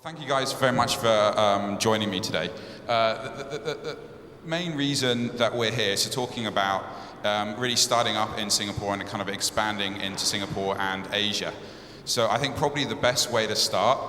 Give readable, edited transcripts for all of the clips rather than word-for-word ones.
Thank you guys very much for joining me today. The main reason that we're here is talking about really starting up in Singapore and kind of expanding into Singapore and Asia. So I think probably the best way to start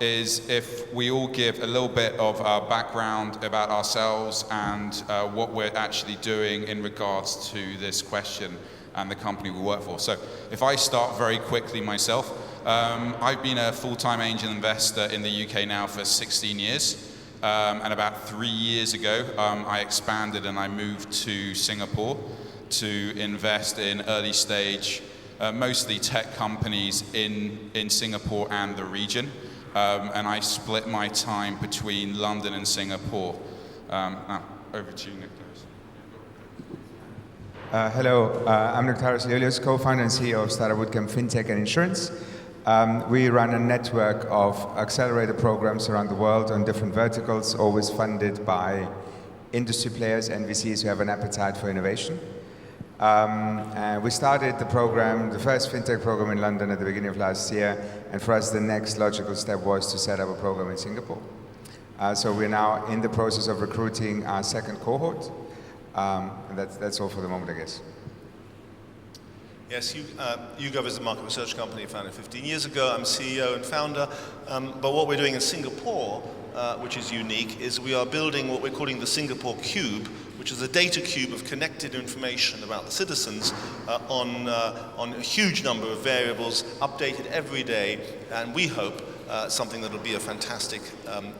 is if we all give a little bit of our background about ourselves and what we're actually doing in regards to this question and the company we work for. So if I start very quickly myself, I've been a full-time angel investor in the UK now for 16 years. And about 3 years ago, I expanded and I moved to Singapore to invest in early stage, mostly tech companies in Singapore and the region. And I split my time between London and Singapore. Now, over to you, Nick. Hello, I'm Nectaris Lelius, co-founder and CEO of startup Bootcamp, Fintech and Insurance. We run a network of accelerator programs around the world on different verticals, always funded by industry players and VCs who have an appetite for innovation. And we started the program, the first Fintech program in London at the beginning of last year, and for us the next logical step was to set up a program in Singapore. So we're now in the process of recruiting our second cohort. And that's all for the moment, I guess. Yes, YouGov is a market research company founded 15 years ago. I'm CEO and founder. But what we're doing in Singapore, which is unique, is we are building what we're calling the Singapore Cube, which is a data cube of connected information about the citizens on a huge number of variables, updated every day, and we hope something that will be a fantastic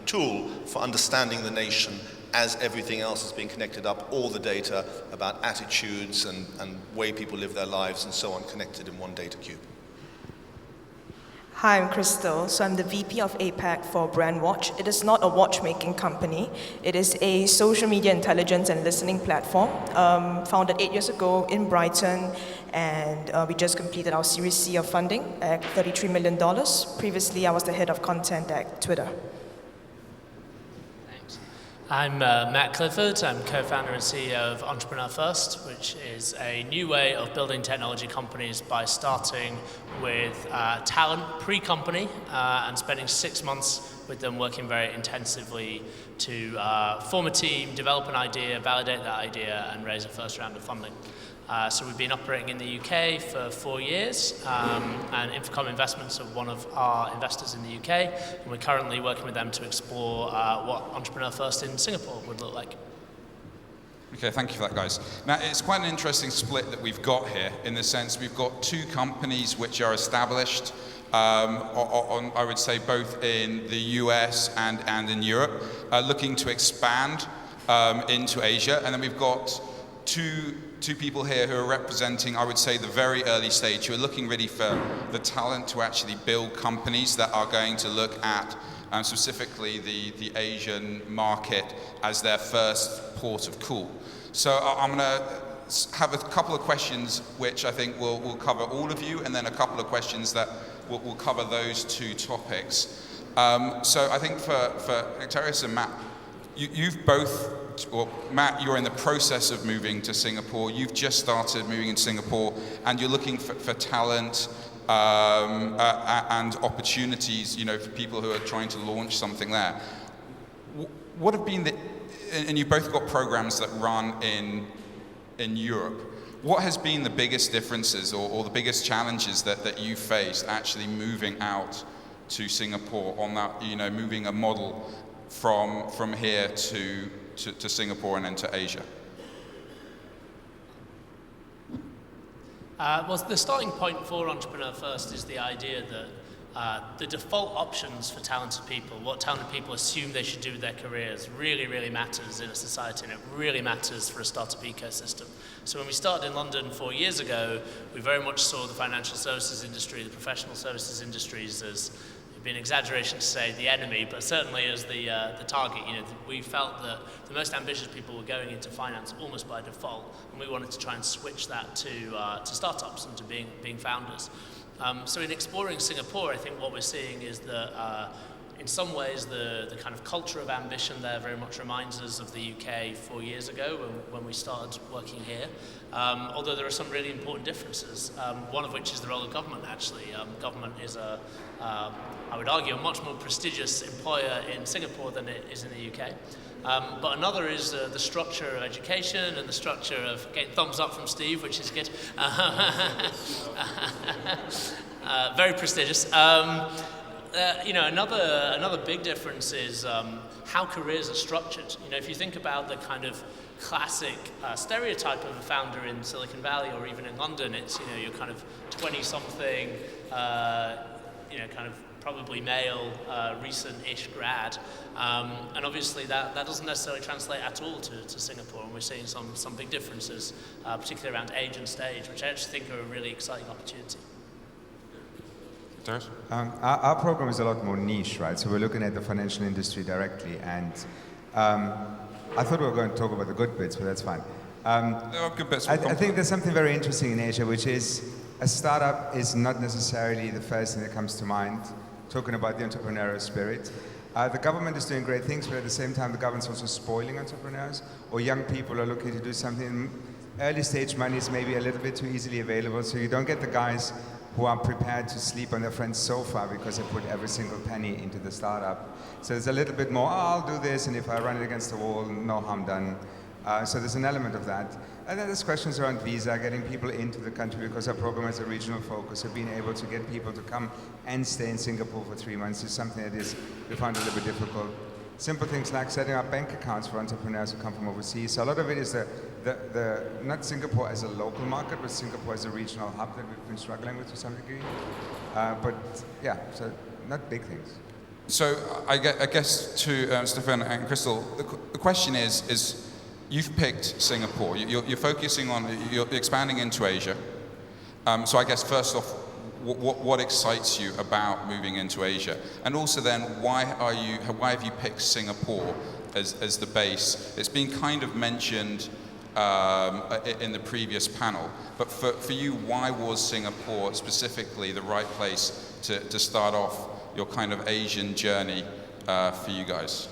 tool for understanding the nation as everything else is being connected up, all the data about attitudes and way people live their lives and so on, connected in one data cube. Hi, I'm Crystal. So I'm the VP of APAC for Brandwatch. It is not a watchmaking company. It is a social media intelligence and listening platform founded 8 years ago in Brighton, and we just completed our Series C of funding at $33 million. Previously, I was the head of content at Twitter. I'm Matt Clifford. I'm co-founder and CEO of Entrepreneur First, which is a new way of building technology companies by starting with talent pre-company and spending 6 months with them working very intensively to form a team, develop an idea, validate that idea, and raise a first round of funding. So we've been operating in the UK for 4 years, and Infocom Investments are one of our investors in the UK, and we're currently working with them to explore what Entrepreneur First in Singapore would look like. Okay, thank you for that, guys. Now, it's quite an interesting split that we've got here, in the sense we've got two companies which are established, I would say both in the US and in Europe, looking to expand into Asia, and then we've got two people here who are representing, I would say, the very early stage, who are looking really for the talent to actually build companies that are going to look at specifically the Asian market as their first port of call. So I'm going to have a couple of questions which I think will cover all of you, and then a couple of questions that will cover those two topics. So I think for Nectaris and Matt, you've both, well, Matt, you're in the process of moving to Singapore. You've just started moving in Singapore, and you're looking for talent and opportunities, for people who are trying to launch something there. What have been and you've both got programs that run in Europe. What has been the biggest differences or the biggest challenges that you faced actually moving out to Singapore on that, moving a model from here to Singapore and then to Asia? Well, the starting point for Entrepreneur First is the idea that the default options for talented people, what talented people assume they should do with their careers, really, really matters in a society, and it really matters for a startup ecosystem. So when we started in London 4 years ago, we very much saw the financial services industry, the professional services industries as, it'd be an exaggeration to say the enemy, but certainly as the target. We felt that the most ambitious people were going into finance almost by default, and we wanted to try and switch that to startups and to being founders. So in exploring Singapore, I think what we're seeing is that in some ways, the kind of culture of ambition there very much reminds us of the UK 4 years ago when we started working here. Although there are some really important differences, one of which is the role of government, actually. Government is I would argue, a much more prestigious employer in Singapore than it is in the UK. But another is the structure of education and the structure of getting thumbs up from Steve, which is good. Very prestigious. Another big difference is how careers are structured. If you think about the kind of classic stereotype of a founder in Silicon Valley or even in London, it's you're kind of 20-something, kind of probably male, recent-ish grad, and obviously that doesn't necessarily translate at all to Singapore, and we're seeing some big differences, particularly around age and stage, which I actually think are a really exciting opportunity. Our program is a lot more niche, right? So we're looking at the financial industry directly, and I thought we were going to talk about the good bits, but that's fine. There are good bits. I think there's something very interesting in Asia, which is a startup is not necessarily the first thing that comes to mind, talking about the entrepreneurial spirit. The government is doing great things, but at the same time, the government's also spoiling entrepreneurs, or young people are looking to do something. Early stage money is maybe a little bit too easily available, so you don't get the guys who are prepared to sleep on their friend's sofa because they put every single penny into the startup. So there's a little bit more, I'll do this, and if I run it against the wall, no harm done. So there's an element of that. And then there's questions around visa, getting people into the country, because our program has a regional focus. So being able to get people to come and stay in Singapore for 3 months is something that we found a little bit difficult. Simple things like setting up bank accounts for entrepreneurs who come from overseas. So a lot of it is not Singapore as a local market, but Singapore as a regional hub that we've been struggling with to some degree. But yeah, so not big things. So I guess to Stefan and Crystal, the question is you've picked Singapore. You're focusing on, you're expanding into Asia. So I guess first off, what excites you about moving into Asia? And also then, why have you picked Singapore as the base? It's been kind of mentioned in the previous panel, but for you, why was Singapore specifically the right place to start off your kind of Asian journey for you guys?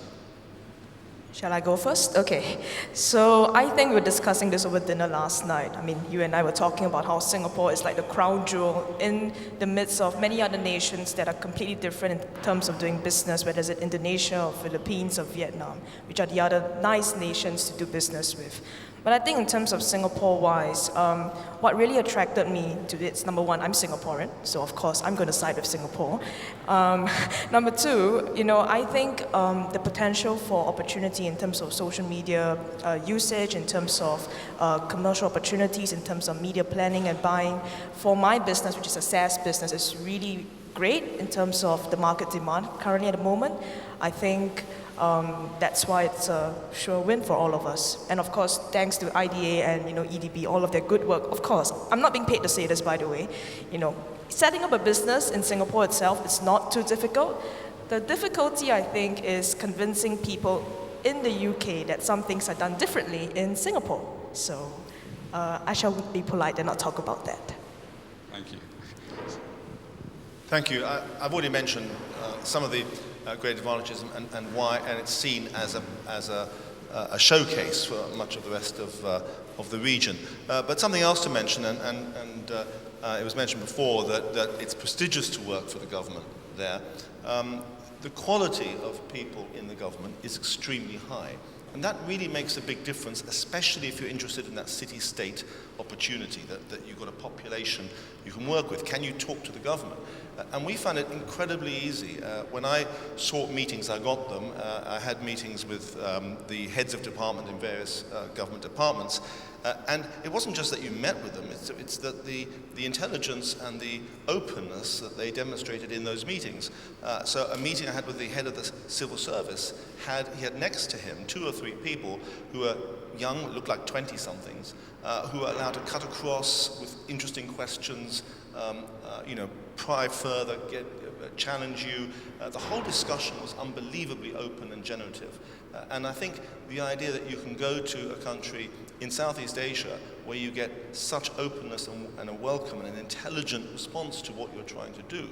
Shall I go first? Okay. So I think we were discussing this over dinner last night. I mean, you and I were talking about how Singapore is like the crown jewel in the midst of many other nations that are completely different in terms of doing business, whether it's Indonesia or Philippines or Vietnam, which are the other nice nations to do business with. But I think in terms of Singapore-wise, what really attracted me to this, number one, I'm Singaporean, so of course I'm going to side with Singapore. Number two, I think the potential for opportunity in terms of social media usage, in terms of commercial opportunities, in terms of media planning and buying, for my business, which is a SaaS business, is really great in terms of the market demand currently at the moment. I think that's why it's a sure win for all of us. And of course, thanks to IDA and EDB, all of their good work. Of course, I'm not being paid to say this, by the way. Setting up a business in Singapore itself is not too difficult. The difficulty, I think, is convincing people in the UK that some things are done differently in Singapore. So I shall be polite and not talk about that. Thank you. Thank you. I've already mentioned some of the great advantages and why, and it's seen as a showcase for much of the rest of the region. But something else to mention, and it was mentioned before that it's prestigious to work for the government there. The quality of people in the government is extremely high. And that really makes a big difference, especially if you're interested in that city-state opportunity, that you've got a population you can work with. Can you talk to the government? And we found it incredibly easy. When I sought meetings, I got them. I had meetings with the heads of department in various government departments. And it wasn't just that you met with them, it's that the intelligence and the openness that they demonstrated in those meetings. So a meeting I had with the head of the civil service, he had next to him 2 or 3 people who were young, looked like 20-somethings, who were allowed to cut across with interesting questions, pry further, challenge you. The whole discussion was unbelievably open and generative. And I think the idea that you can go to a country in Southeast Asia where you get such openness and a welcome and an intelligent response to what you're trying to do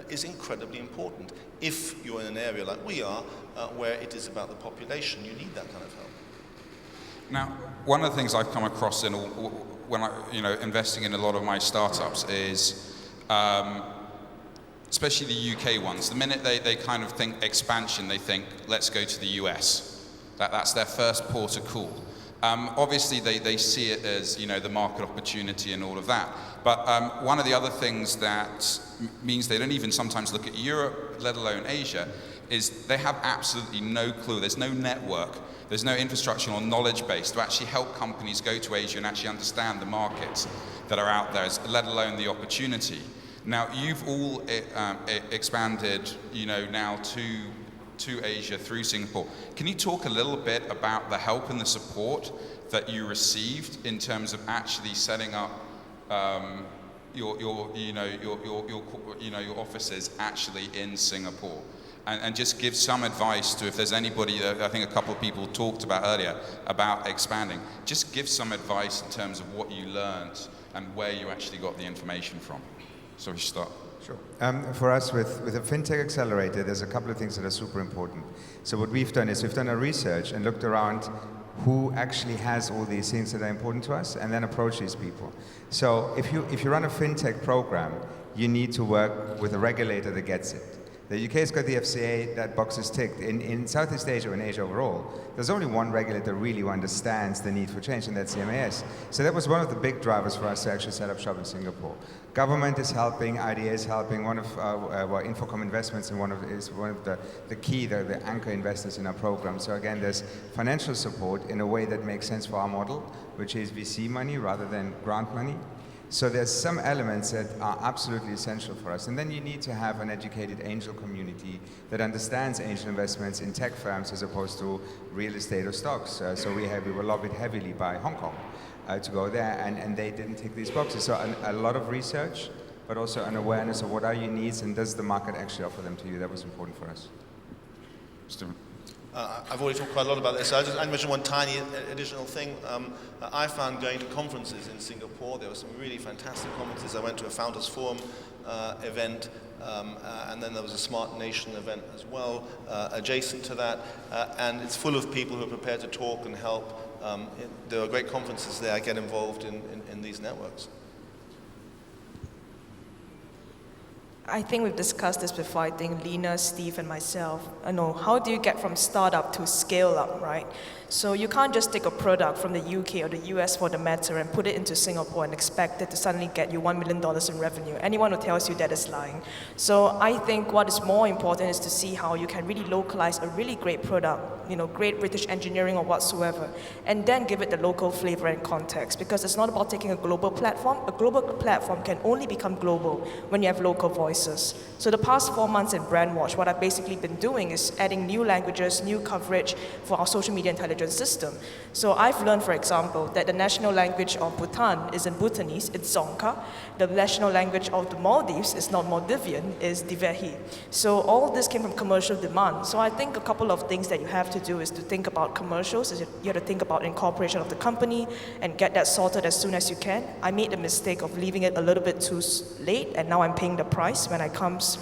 is incredibly important. If you're in an area like we are, where it is about the population, you need that kind of help. Now, one of the things I've come across when investing in a lot of my startups is, especially the UK ones, the minute they kind of think expansion, they think, let's go to the US. That's their first port of call. Obviously, they see it as, the market opportunity and all of that. But one of the other things that means they don't even sometimes look at Europe, let alone Asia, is they have absolutely no clue. There's no network. There's no infrastructure or knowledge base to actually help companies go to Asia and actually understand the markets that are out there, let alone the opportunity. Now, you've all expanded, now to Asia through Singapore. Can you talk a little bit about the help and the support that you received in terms of actually setting up your offices actually in Singapore? And just give some advice to, if there's anybody that I think a couple of people talked about earlier about expanding, just give some advice in terms of what you learned and where you actually got the information from. So we should start. Sure. For us, with a FinTech Accelerator, there's a couple of things that are super important. So what we've done is we've done a research and looked around who actually has all these things that are important to us, and then approach these people. So if you run a FinTech program, you need to work with a regulator that gets it. The UK's got the FCA, that box is ticked. In Southeast Asia and Asia overall, there's only one regulator really who understands the need for change, and that's the MAS. So that was one of the big drivers for us to actually set up shop in Singapore. Government is helping, IDA is helping. One of Infocom Investments is one of the key, the anchor investors in our program. So again, there's financial support in a way that makes sense for our model, which is VC money rather than grant money. So there's some elements that are absolutely essential for us. And then you need to have an educated angel community that understands angel investments in tech firms as opposed to real estate or stocks. So we were lobbied heavily by Hong Kong to go there, and they didn't tick these boxes. So a lot of research, but also an awareness of what are your needs and does the market actually offer them to you. That was important for us. Stephen. I've already talked quite a lot about this. I mention one tiny additional thing. I found going to conferences in Singapore. There were some really fantastic conferences. I went to a Founders Forum event, and then there was a Smart Nation event as well, adjacent to that. And it's full of people who are prepared to talk and help. There are great conferences there. I get involved in these networks. I think we've discussed this before. I think Lena, Steve, and myself. How do you get from startup to scale up, right? So you can't just take a product from the UK or the US for the matter and put it into Singapore and expect it to suddenly get you $1 million in revenue. Anyone who tells you that is lying. So I think what is more important is to see how you can really localize a really great product, great British engineering or whatsoever, and then give it the local flavor and context, because it's not about taking a global platform. A global platform can only become global when you have local voices. So the past 4 months in Brandwatch, what I've basically been doing is adding new languages, new coverage for our social media intelligence system. So I've learned, for example, that the national language of Bhutan isn't Bhutanese, it's Dzongkha. The national language of the Maldives is not Maldivian, it's Divehi. So all this came from commercial demand. So I think a couple of things that you have to do is to think about commercials. You have to think about incorporation of the company and get that sorted as soon as you can. I made the mistake of leaving it a little bit too late, and now I'm paying the price when it comes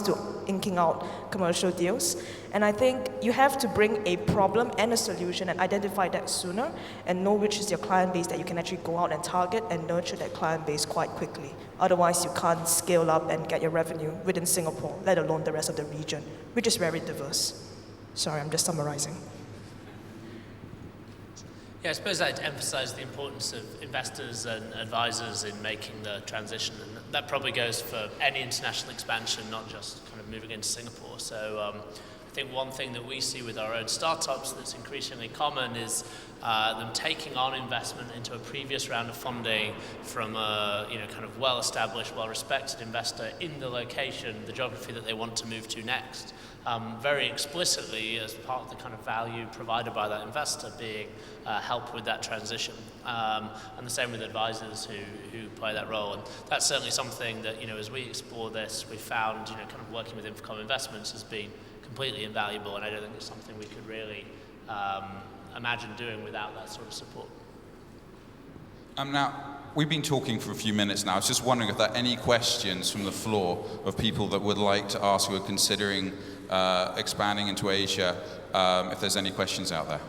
to inking out commercial deals. And I think you have to bring a problem and a solution and identify that sooner and know which is your client base that you can actually go out and target and nurture that client base quite quickly. Otherwise, you can't scale up and get your revenue within Singapore, let alone the rest of the region, which is very diverse. Sorry, I'm just summarizing. Yeah, I suppose I'd emphasize the importance of investors and advisors in making the transition, and that probably goes for any international expansion, not just kind of moving into Singapore. So I think one thing that we see with our own startups that's increasingly common is them taking on investment into a previous round of funding from a kind of well-established, well-respected investor in the location, the geography that they want to move to next, very explicitly as part of the kind of value provided by that investor being help with that transition. And the same with advisors who play that role. And that's certainly something that, as we explore this, we found, kind of working with Infocom Investments has been completely invaluable, and I don't think it's something we could really imagine doing without that sort of support. Now, we've been talking for a few minutes now. I was just wondering if there are any questions from the floor of people that would like to ask who are considering expanding into Asia, if there's any questions out there.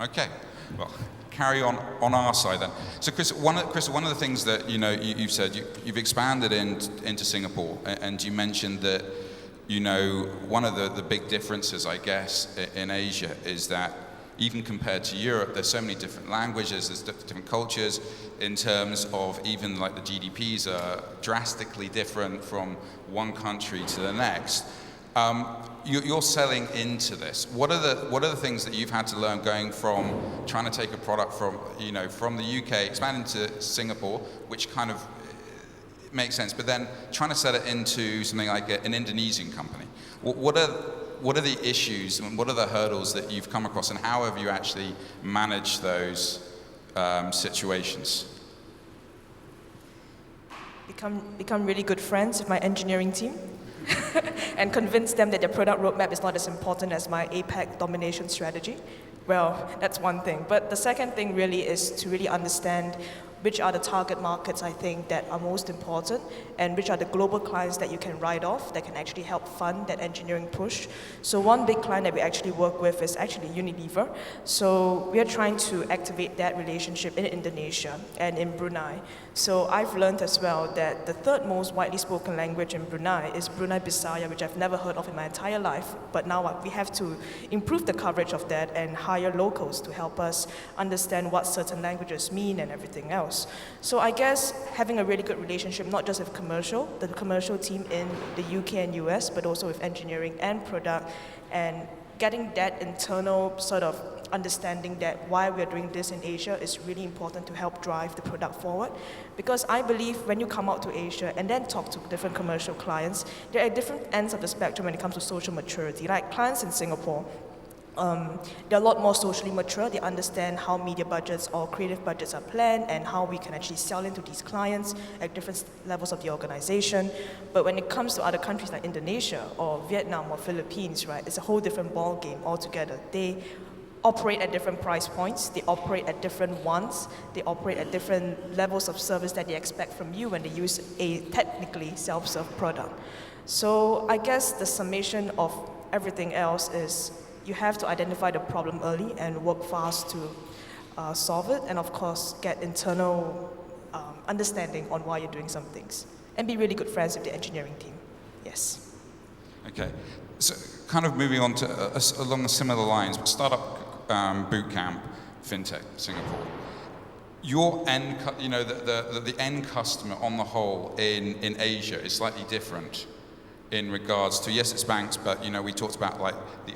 Okay, well, carry on our side then. So Chris, one of the things that you've said, you've expanded into Singapore, and you mentioned that one of the big differences, I guess, in Asia is that even compared to Europe, there's so many different languages, there's different cultures in terms of even like the GDPs are drastically different from one country to the next. You're selling into this. What are the things that you've had to learn going from trying to take a product from the UK, expand into Singapore, which kind of makes sense, but then trying to sell it into something like an Indonesian company? What are the issues and what are the hurdles that you've come across, and how have you actually managed those situations? Become really good friends with my engineering team. And convince them that their product roadmap is not as important as my APAC domination strategy. Well, that's one thing. But the second thing really is to really understand which are the target markets I think that are most important, and which are the global clients that you can write off that can actually help fund that engineering push. So one big client that we actually work with is actually Unilever. So we are trying to activate that relationship in Indonesia and in Brunei. So I've learned as well that the third most widely spoken language in Brunei is Brunei Bisaya, which I've never heard of in my entire life. But now we have to improve the coverage of that and hire locals to help us understand what certain languages mean and everything else. So I guess having a really good relationship, not just with the commercial team in the UK and US, but also with engineering and product, and getting that internal sort of understanding that why we're doing this in Asia is really important to help drive the product forward. Because I believe when you come out to Asia and then talk to different commercial clients, they're at different ends of the spectrum when it comes to social maturity. Like clients in Singapore, they're a lot more socially mature. They understand how media budgets or creative budgets are planned and how we can actually sell into these clients at different levels of the organization. But when it comes to other countries like Indonesia or Vietnam or Philippines, right, it's a whole different ball game altogether. They operate at different price points, they operate at different wants, they operate at different levels of service that they expect from you when they use a technically self-serve product. So I guess the summation of everything else is you have to identify the problem early and work fast to solve it, and of course get internal understanding on why you're doing some things, and be really good friends with the engineering team. Yes. Okay, so kind of moving on to along the similar lines, but Startup Bootcamp, Fintech, Singapore. Your end, the end customer on the whole in Asia is slightly different in regards to, yes, it's banks, but we talked about like the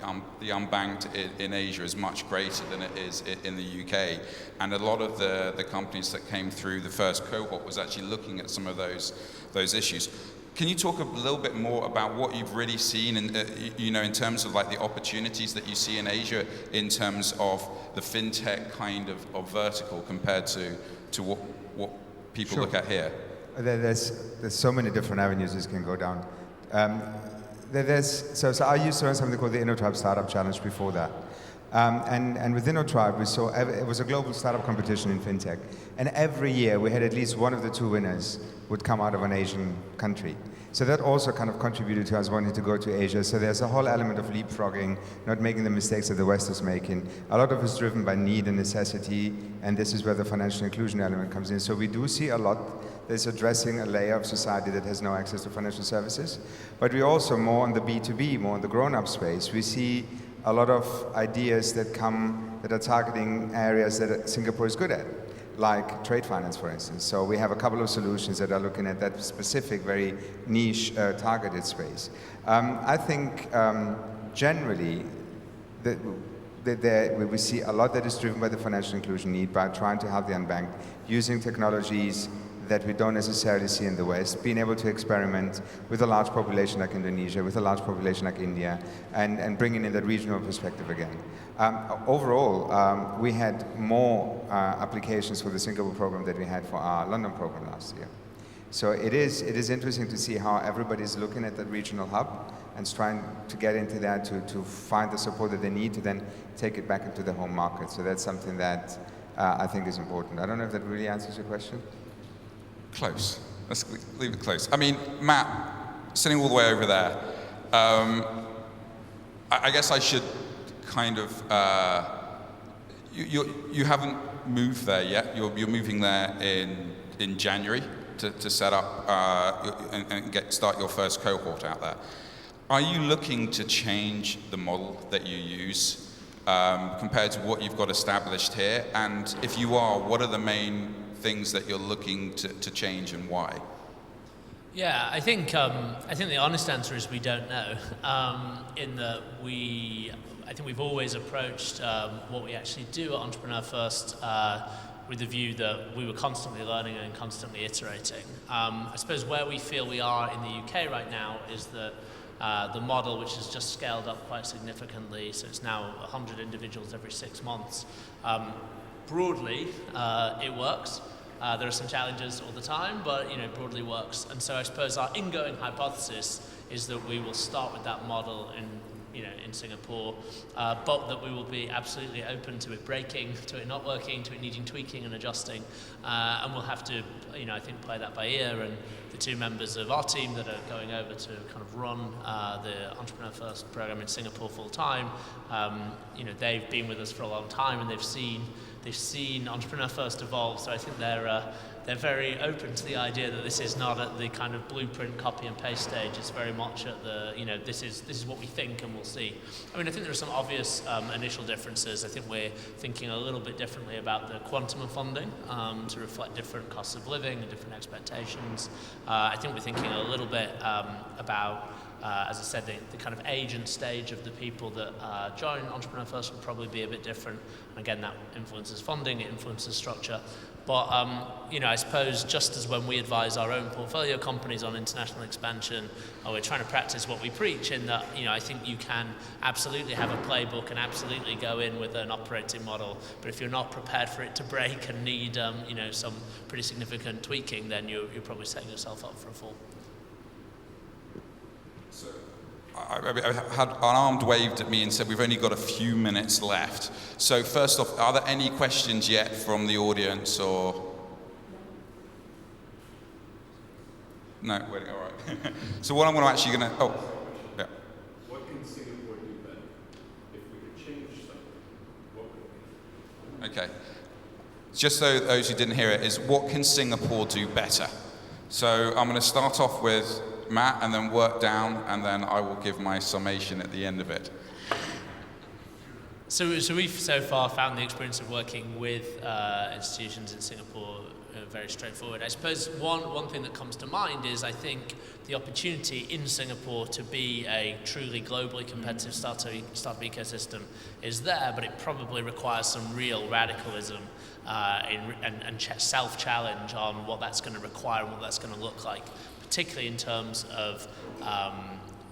unbanked in Asia is much greater than it is in the UK, and a lot of the companies that came through the first cohort was actually looking at some of those issues. Can you talk a little bit more about what you've really seen, and in terms of like the opportunities that you see in Asia in terms of the fintech kind of vertical compared to what people look at here? There's so many different avenues this can go down. So I used to run something called the InnoTribe Startup Challenge before that. And with InnoTribe, we saw it was a global startup competition in fintech. And every year we had at least one of the two winners would come out of an Asian country. So that also kind of contributed to us wanting to go to Asia. So there's a whole element of leapfrogging, not making the mistakes that the West is making. A lot of it is driven by need and necessity, and this is where the financial inclusion element comes in. So we do see a lot that's addressing a layer of society that has no access to financial services. But we also, more on the B2B, more in the grown-up space, we see a lot of ideas that are targeting areas that Singapore is good at. like trade finance, for instance. So we have a couple of solutions that are looking at that specific, very niche, targeted space. I think generally we see a lot that is driven by the financial inclusion need, by trying to help the unbanked, using technologies that we don't necessarily see in the West, being able to experiment with a large population like Indonesia, with a large population like India, and bringing in that regional perspective again. Overall, we had more applications for the Singapore program than we had for our London program last year. So it is interesting to see how everybody's looking at that regional hub and trying to get into that to find the support that they need to then take it back into the home market. So that's something that I think is important. I don't know if that really answers your question. Close. Let's leave it close. I mean, Matt, sitting all the way over there, I guess I should kind of, you haven't moved there yet. You're moving there in January to set up and start your first cohort out there. Are you looking to change the model that you use compared to what you've got established here? And if you are, what are the main things that you're looking to change and why? Yeah, I think the honest answer is we don't know. In that I think we've always approached what we actually do at Entrepreneur First with the view that we were constantly learning and constantly iterating. I suppose where we feel we are in the UK right now is that the model, which has just scaled up quite significantly, so it's now 100 individuals every 6 months. Broadly, it works. There are some challenges all the time, but broadly works. And so I suppose our ingoing hypothesis is that we will start with that model in Singapore, but that we will be absolutely open to it breaking, to it not working, to it needing tweaking and adjusting, and we'll have to, I think, play that by ear. And the two members of our team that are going over to kind of run the Entrepreneur First program in Singapore full time, they've been with us for a long time and they've seen Entrepreneur First evolve. So I think they're very open to the idea that this is not at the kind of blueprint copy and paste stage. It's very much at the, this is what we think and we'll see. I mean, I think there are some obvious initial differences. I think we're thinking a little bit differently about the quantum of funding to reflect different costs of living and different expectations. I think we're thinking a little bit about as I said, the kind of age and stage of the people that join Entrepreneur First will probably be a bit different. And again, that influences funding, it influences structure. But, I suppose just as when we advise our own portfolio companies on international expansion, we're trying to practice what we preach in that, I think you can absolutely have a playbook and absolutely go in with an operating model. But if you're not prepared for it to break and need, some pretty significant tweaking, then you're probably setting yourself up for a fall. I had an armed waved at me and said we've only got a few minutes left. So first off, are there any questions yet from the audience or? No, waiting, all right. So what I'm going to yeah. What can Singapore do better? If we could change something, what would it be? Okay. Just so those who didn't hear it, is what can Singapore do better? So I'm going to start off with Matt and then work down, and then I will give my summation at the end of it. So we've so far found the experience of working with institutions in Singapore very straightforward. I suppose one thing that comes to mind is I think the opportunity in Singapore to be a truly globally competitive startup ecosystem is there, but it probably requires some real radicalism and self-challenge on what that's going to require and what that's going to look like, particularly in terms of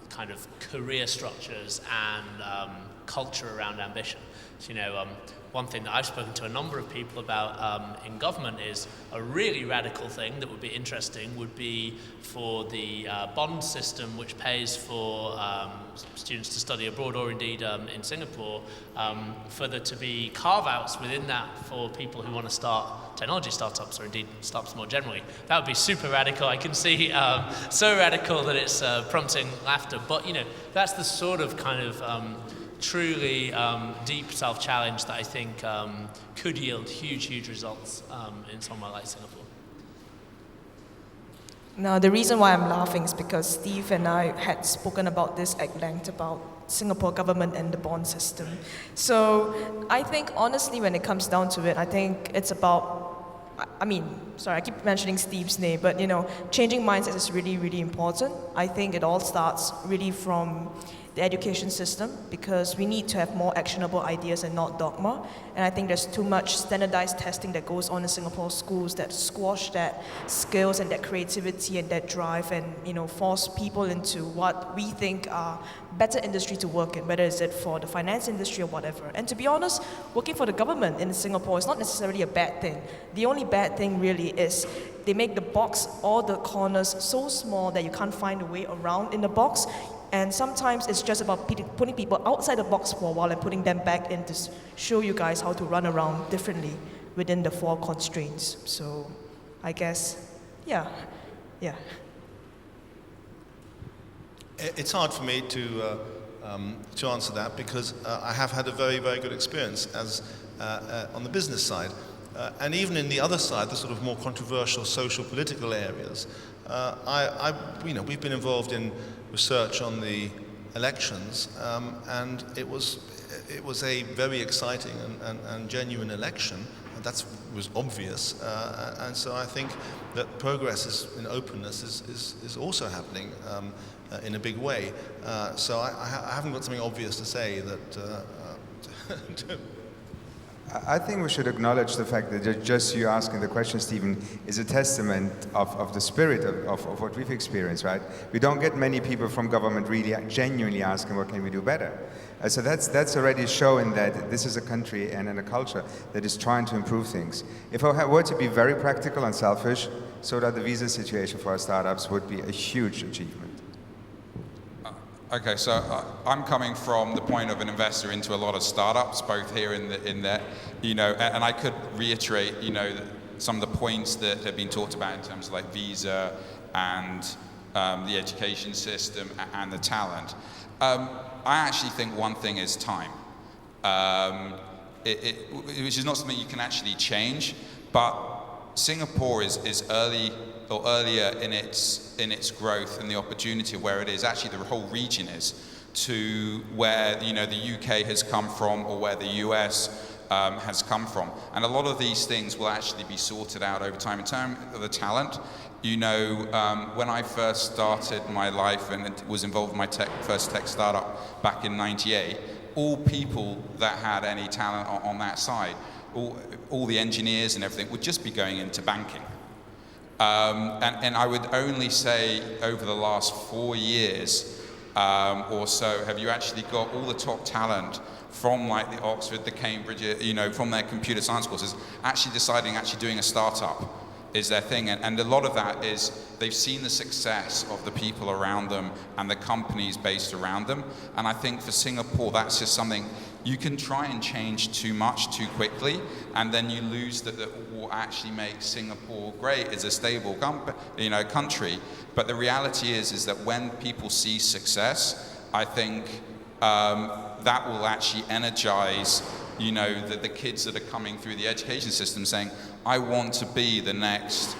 kind of career structures and culture around ambition. So, one thing that I've spoken to a number of people about in government is a really radical thing that would be interesting would be for the bond system which pays for students to study abroad or indeed in Singapore, for there to be carve-outs within that for people who want to start technology startups or indeed startups more generally. That would be super radical. I can see so radical that it's prompting laughter. But, that's the sort of kind of truly deep self-challenge that I think could yield huge results in somewhere like Singapore. Now, the reason why I'm laughing is because Steve and I had spoken about this at length about Singapore government and the bond system. So I think honestly when it comes down to it, I think it's about I keep mentioning Steve's name, but changing mindsets is really, really important. I think it all starts really from the education system, because we need to have more actionable ideas and not dogma. And I think there's too much standardized testing that goes on in Singapore schools that squash that skills and that creativity and that drive, and force people into what we think are better industry to work in, whether it's it for the finance industry or whatever. And to be honest, working for the government in Singapore is not necessarily a bad thing. The only bad thing really is they make the box, all the corners so small that you can't find a way around in the box. And sometimes it's just about putting people outside the box for a while and putting them back in to show you guys how to run around differently within the 4 constraints. So I guess, yeah. It's hard for me to answer that, because I have had a very, very good experience on the business side. And even in the other side, the sort of more controversial social political areas, we've been involved in research on the elections, and it was a very exciting and genuine election. And that was obvious, and so I think that progress in openness is also happening in a big way. So I haven't got something obvious to say that. I think we should acknowledge the fact that just you asking the question, Stephen, is a testament of the spirit of what we've experienced, right? We don't get many people from government really genuinely asking what can we do better. So that's already showing that this is a country and a culture that is trying to improve things. If I were to be very practical and selfish, so that the visa situation for our startups would be a huge achievement. Okay, so I'm coming from the point of an investor into a lot of startups, both here and there, and I could reiterate, some of the points that have been talked about in terms of like visa and the education system and the talent. I actually think one thing is time, which is not something you can actually change, but Singapore is earlier in its growth and the opportunity where it is, actually the whole region is, to where the UK has come from, or where the US has come from. And a lot of these things will actually be sorted out over time. In terms of the talent, when I first started my life and was involved in my first tech startup back in '98, all people that had any talent on that side, all the engineers and everything, would just be going into banking. And I would only say over the last 4 years or so have you actually got all the top talent from like the Oxford, the Cambridge, from their computer science courses, actually doing a startup is their thing. And a lot of that is they've seen the success of the people around them and the companies based around them. And I think for Singapore, that's just something you can try and change too much too quickly, and then you lose that what actually makes Singapore great is a stable country. But the reality is that when people see success, I think that will actually energize the kids that are coming through the education system saying, I want to be the next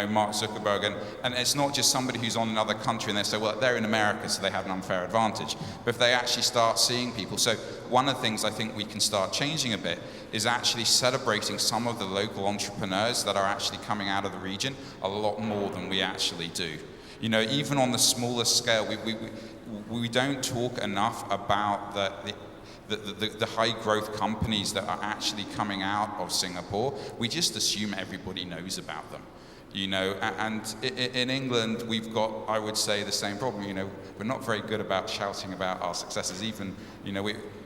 Mark Zuckerberg, and it's not just somebody who's on another country and they say, well, they're in America, so they have an unfair advantage. But if they actually start seeing people, so one of the things I think we can start changing a bit is actually celebrating some of the local entrepreneurs that are actually coming out of the region a lot more than we actually do. Even on the smallest scale, we don't talk enough about the high growth companies that are actually coming out of Singapore. We just assume everybody knows about them. And in England, we've got, I would say, the same problem. We're not very good about shouting about our successes. Even,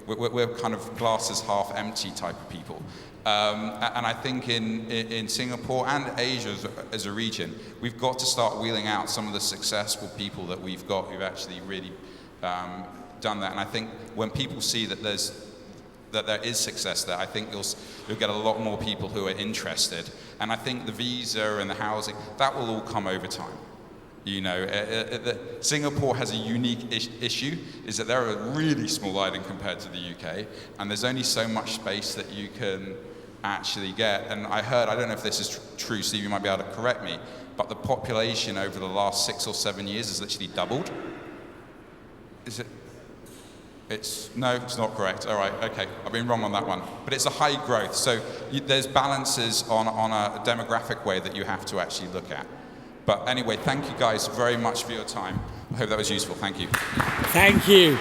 we're kind of glasses half empty type of people. And I think in Singapore and Asia as a region, we've got to start wheeling out some of the successful people that we've got who've actually really done that. And I think when people see that there is success there, I think you'll get a lot more people who are interested. And I think the visa and the housing, that will all come over time. Singapore has a unique issue, is that they're a really small island compared to the UK, and there's only so much space that you can actually get. And I don't know if this is true, Steve, you might be able to correct me, but the population over the last 6 or 7 years has literally doubled. It's not correct. All right, okay, I've been wrong on that one. But it's a high growth, so there's balances on a demographic way that you have to actually look at. But anyway, thank you guys very much for your time. I hope that was useful. Thank you. Thank you.